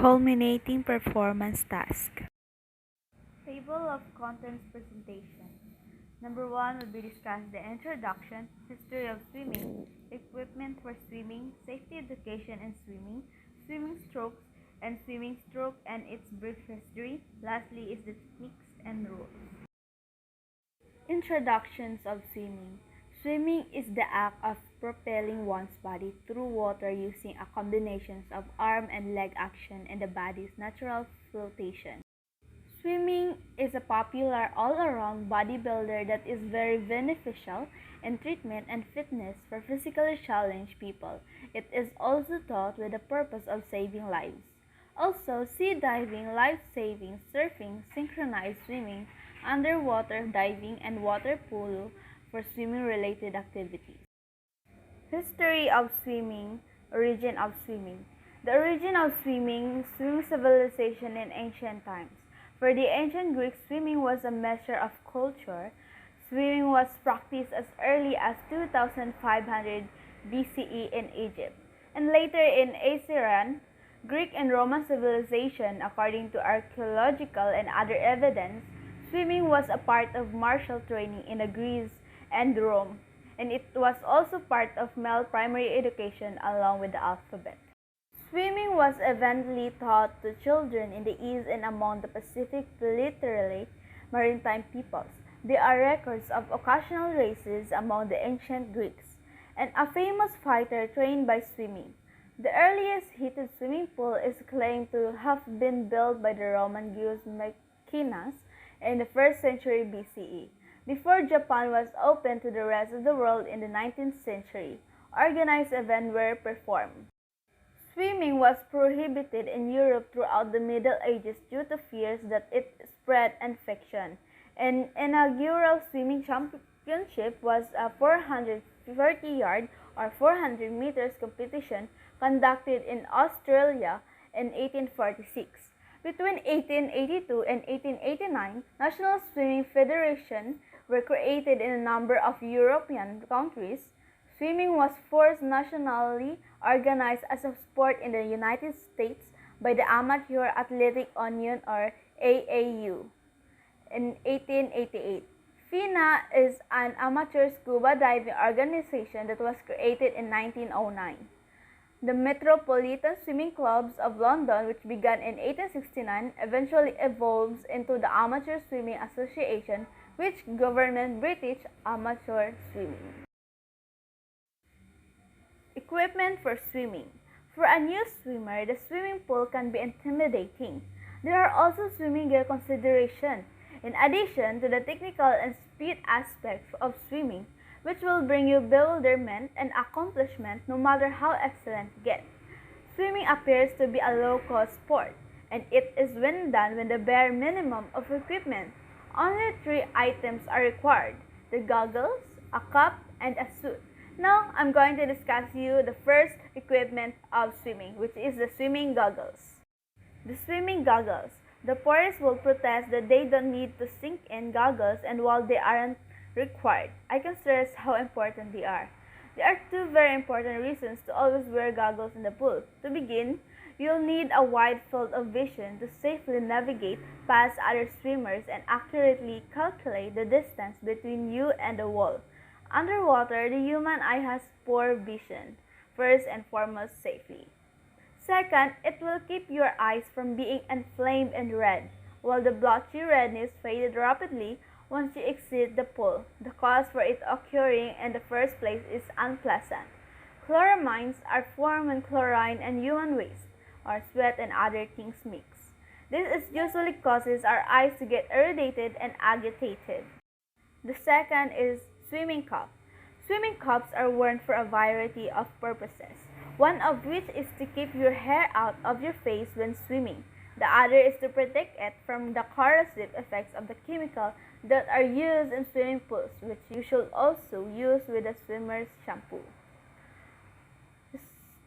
Culminating performance task. Table of contents presentation. Number 1 will be discuss the introduction, history of swimming, equipment for swimming, safety education in swimming, swimming strokes and swimming stroke and its brief history. Lastly is the techniques and rules. Introductions of swimming. Swimming is the act of propelling one's body through water using a combination of arm and leg action and the body's natural flotation. Swimming is a popular all-around bodybuilder that is very beneficial in treatment and fitness for physically challenged people. It is also taught with the purpose of saving lives. Also, sea diving, life-saving, surfing, synchronized swimming, underwater diving, and water polo for swimming-related activities. History of swimming, origin of swimming. The origin of swimming civilization in ancient times. For the ancient Greeks, swimming was a measure of culture. Swimming was practiced as early as 2500 BCE in Egypt, and later in Assyrian, Greek and Roman civilization. According to archaeological and other evidence, swimming was a part of martial training in Greece and Rome, and it was also part of male primary education along with the alphabet. Swimming was eventually taught to children in the East and among the Pacific, literally maritime peoples. There are records of occasional races among the ancient Greeks, and a famous fighter trained by swimming. The earliest heated swimming pool is claimed to have been built by the Roman Gaius Maecenas in the 1st century BCE, before Japan was open to the rest of the world in the 19th century. Organized events were performed. Swimming was prohibited in Europe throughout the Middle Ages due to fears that it spread infection. An inaugural swimming championship was a 430-yard or 400 meters competition conducted in Australia in 1846. Between 1882 and 1889, national swimming federations were created in a number of European countries. Swimming was first nationally organized as a sport in the United States by the Amateur Athletic Union or AAU in 1888. FINA is an amateur scuba diving organization that was created in 1909. The Metropolitan Swimming Clubs of London, which began in 1869, eventually evolved into the Amateur Swimming Association, which governed British amateur swimming. Equipment for swimming. For a new swimmer, the swimming pool can be intimidating. There are also swimming gear considerations, in addition to the technical and speed aspects of swimming, which will bring you bewilderment and accomplishment no matter how excellent you get. Swimming appears to be a low-cost sport, and it is when done with the bare minimum of equipment. Only 3 items are required: the goggles, a cap, and a suit. Now, I'm going to discuss you the first equipment of swimming, which is the swimming goggles. The swimming goggles. The purists will protest that they don't need to sink in goggles, and while they aren't required, I can stress how important they are. There are 2 very important reasons to always wear goggles in the pool. To begin, you'll need a wide field of vision to safely navigate past other swimmers and accurately calculate the distance between you and the wall. Underwater, the human eye has poor vision, first and foremost safely. Second, it will keep your eyes from being inflamed and red, while the blotchy redness fades rapidly once you exit the pool. The cause for it occurring in the first place is unpleasant. Chloramines are formed when chlorine and human waste, or sweat and other things mix. This usually causes our eyes to get irritated and agitated. The second is swimming cap. Swimming caps are worn for a variety of purposes, one of which is to keep your hair out of your face when swimming. The other is to protect it from the corrosive effects of the chemicals that are used in swimming pools, which you should also use with a swimmer's shampoo.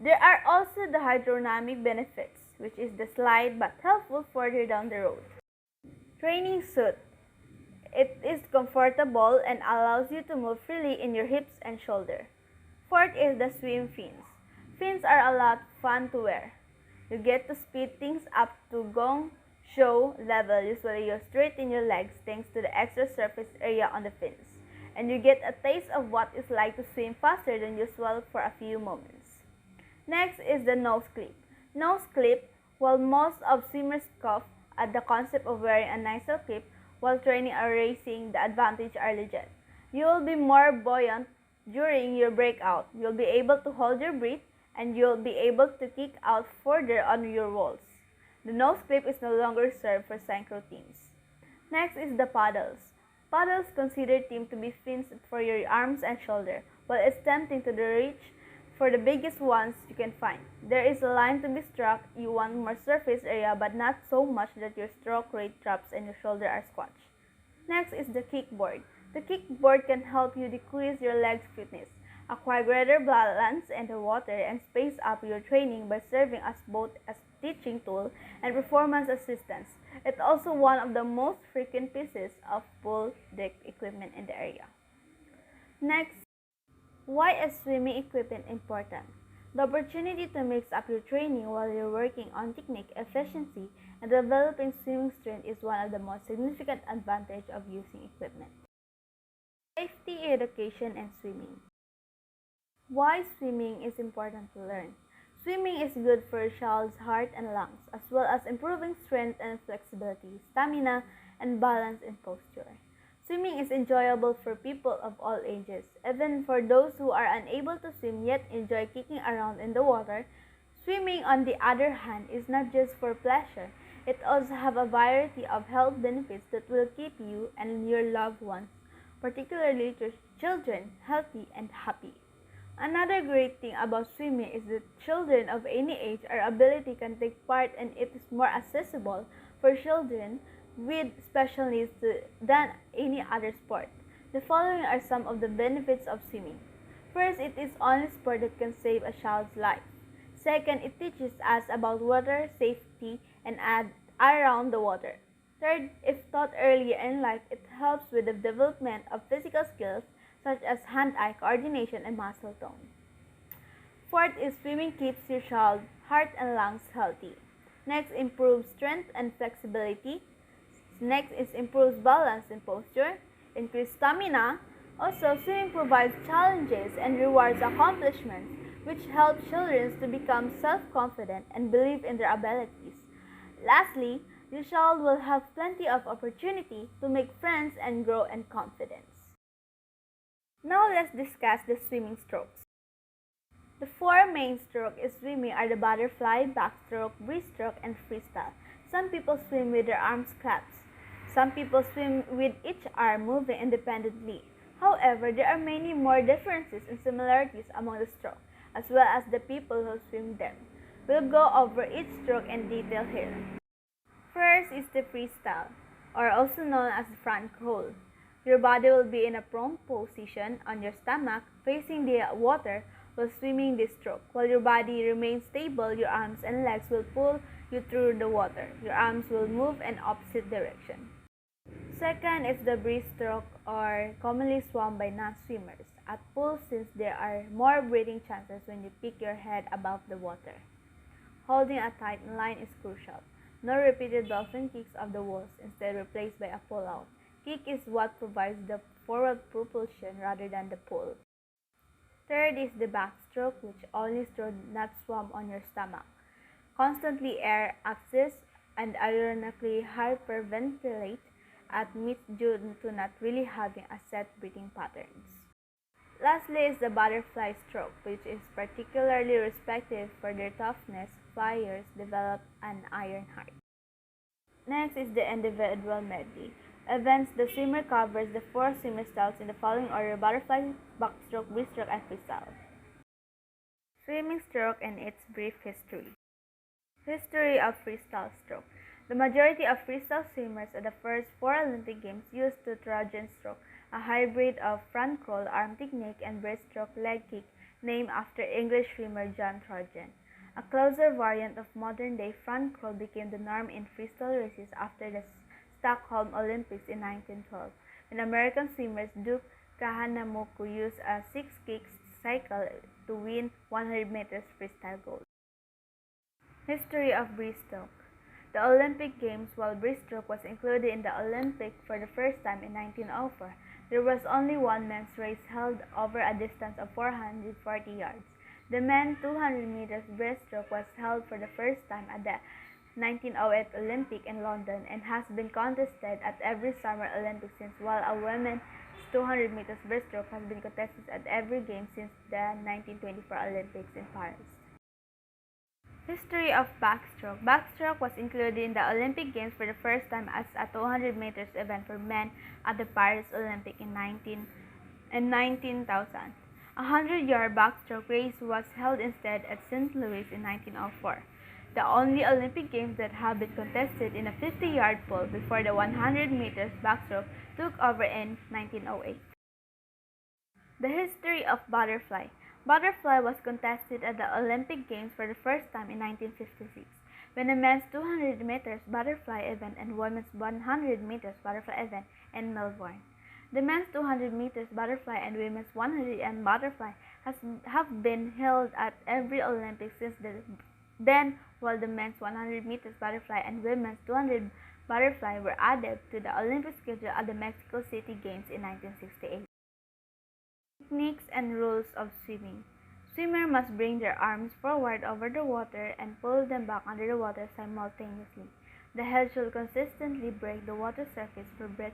There are also the hydrodynamic benefits, which is the slight but helpful further down the road. Training suit. It is comfortable and allows you to move freely in your hips and shoulder. Fourth is the swim fins. Fins are a lot fun to wear. You get to speed things up to gong show level. Usually you straighten your legs thanks to the extra surface area on the fins. And you get a taste of what it's like to swim faster than usual for a few moments. Next is the nose clip. Nose clip, while most of swimmers scoff at the concept of wearing a nasal clip while training or racing, the advantages are legit. You will be more buoyant during your breakout. You'll be able to hold your breath and you'll be able to kick out further on your walls. The nose clip is no longer served for synchro teams. Next is the paddles. Paddles consider team to be fins for your arms and shoulder, while it's tempting to the reach for the biggest ones you can find. There is a line to be struck. You want more surface area, but not so much that your stroke rate drops and your shoulder are squashed. Next is the kickboard. The kickboard can help you decrease your leg stiffness, acquire greater balance in the water, and space up your training by serving as both a teaching tool and performance assistance. It's also one of the most frequent pieces of pool deck equipment in the area. Next, why is swimming equipment important? The opportunity to mix up your training while you're working on technique, efficiency, and developing swimming strength is one of the most significant advantages of using equipment. Safety education and swimming. Why swimming is important to learn. Swimming is good for a child's heart and lungs, as well as improving strength and flexibility, stamina, and balance in posture. Swimming is enjoyable for people of all ages. Even for those who are unable to swim yet enjoy kicking around in the water, swimming on the other hand is not just for pleasure. It also has a variety of health benefits that will keep you and your loved ones, particularly your children, healthy and happy. Another great thing about swimming is that children of any age or ability can take part, and it is more accessible for children with special needs than any other sport. The following are some of the benefits of swimming. First, it is the only sport that can save a child's life. Second, it teaches us about water safety and around the water. Third, if taught earlier in life, it helps with the development of physical skills such as hand-eye coordination and muscle tone. Fourth is swimming keeps your child's heart and lungs healthy. Next, improves strength and flexibility. Next is improves balance and posture, increase stamina. Also, swimming provides challenges and rewards accomplishments, which help children to become self-confident and believe in their abilities. Lastly, your child will have plenty of opportunity to make friends and grow in confidence. Now let's discuss the swimming strokes. The four main strokes in swimming are the butterfly, backstroke, breaststroke, and freestyle. Some people swim with their arms clasped. Some people swim with each arm moving independently. However, there are many more differences and similarities among the strokes, as well as the people who swim them. We'll go over each stroke in detail here. First is the freestyle, or also known as the front crawl. Your body will be in a prone position on your stomach, facing the water while swimming this stroke. While your body remains stable, your arms and legs will pull you through the water. Your arms will move in opposite direction. Second is the breaststroke, or commonly swum by non-swimmers at pools, since there are more breathing chances when you pick your head above the water. Holding a tight line is crucial. No repeated dolphin kicks of the walls, instead replaced by a pull-out. Kick is what provides the forward propulsion rather than the pull. Third is the backstroke, which only stroke, not swum on your stomach. Constantly air access and ironically hyperventilate at midst due to not really having a set breathing patterns. Lastly is the butterfly stroke, which is particularly respected for their toughness. Flyers develop an iron heart. Next is the individual medley. Events, the swimmer covers the four swimmer styles in the following order: butterfly, backstroke, breaststroke, and freestyle. Swimming stroke and its brief history. History of freestyle stroke. The majority of freestyle swimmers at the first four Olympic Games used the Trojan stroke, a hybrid of front crawl arm technique and breaststroke leg kick, named after English swimmer John Trojan. A closer variant of modern-day front crawl became the norm in freestyle races after the Stockholm Olympics in 1912, when American swimmers Duke Kahanamoku used a six-kick cycle to win 100 meters freestyle gold. History of breaststroke. The Olympic Games. While breaststroke was included in the Olympics for the first time in 1904, there was only one men's race held over a distance of 440 yards. The men's 200 meters breaststroke was held for the first time at the 1908 Olympic in London and has been contested at every Summer Olympics since, while a women's 200 meters breaststroke has been contested at every game since the 1924 Olympics in Paris. History of backstroke. Backstroke was included in the Olympic Games for the first time as a 200 meters event for men at the Paris Olympic in 19,000. A 100-yard backstroke race was held instead at St. Louis in 1904. The only Olympic Games that have been contested in a 50-yard pool before the 100 meters backstroke took over in 1908. The history of butterfly. Butterfly was contested at the Olympic Games for the first time in 1956, when the men's 200 meters butterfly event and women's 100 meters butterfly event in Melbourne. The men's 200 meters butterfly and women's 100 and butterfly have been held at every Olympics since then, while the men's 100 meters butterfly and women's 200 butterfly were added to the Olympic schedule at the Mexico City Games in 1968. Techniques and rules of swimming. Swimmer must bring their arms forward over the water and pull them back under the water simultaneously. The head should consistently break the water surface for breath.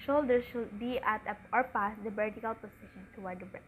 Shoulders should be at or past the vertical position toward the breast.